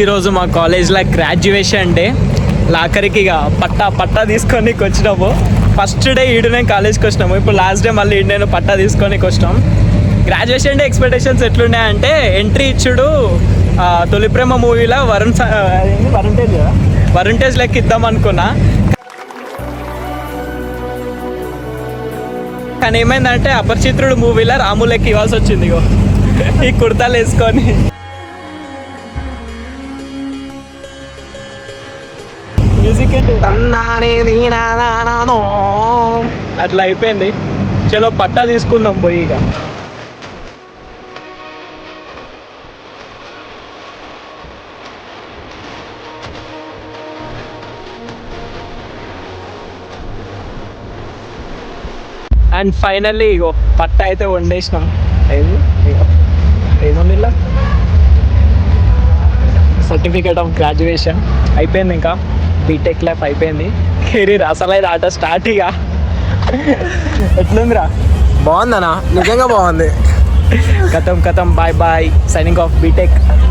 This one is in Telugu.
ఈరోజు మా కాలేజ్లో గ్రాడ్యుయేషన్ డే. ఆఖరికి ఇక పట్టా తీసుకొని వచ్చినాము. ఫస్ట్ డే ఈడునే కాలేజ్కి వచ్చినాము, ఇప్పుడు లాస్ట్ డే మళ్ళీ ఈడు నేను పట్టా తీసుకొని వచ్చినాం. గ్రాడ్యుయేషన్ డే ఎక్స్పెక్టేషన్స్ ఎట్లున్నాయంటే, ఎంట్రీ ఇచ్చుడు తొలి ప్రేమ మూవీలో వరుణ్ తేజ్ లెక్క ఇద్దాం అనుకున్నా. కానీ ఏమైందంటే అపరిచిత్రుడు మూవీలో రాము లెక్క ఇవ్వాల్సి వచ్చింది. ఇగో ఈ కుర్తాలు వేసుకొని మ్యూజిక్ అట్లా అయిపోయింది. చలో పట్టా తీసుకుందాం పోయి. ఇక అండ్ ఫైనల్లీ ఇగో పట్టా అయితే వండేసినాం. ఏదో సర్టిఫికేట్ ఆఫ్ గ్రాడ్యుయేషన్ అయిపోయింది. ఇంకా బీటెక్ లైఫ్ అయిపోయింది. కెరీర్ అసలైన ఆట స్టార్ట్. ఇక ఎట్లుందిరా? బాగుందనా? నిజంగా బాగుంది. కథం బాయ్ సైనింగ్ ఆఫ్ బీటెక్.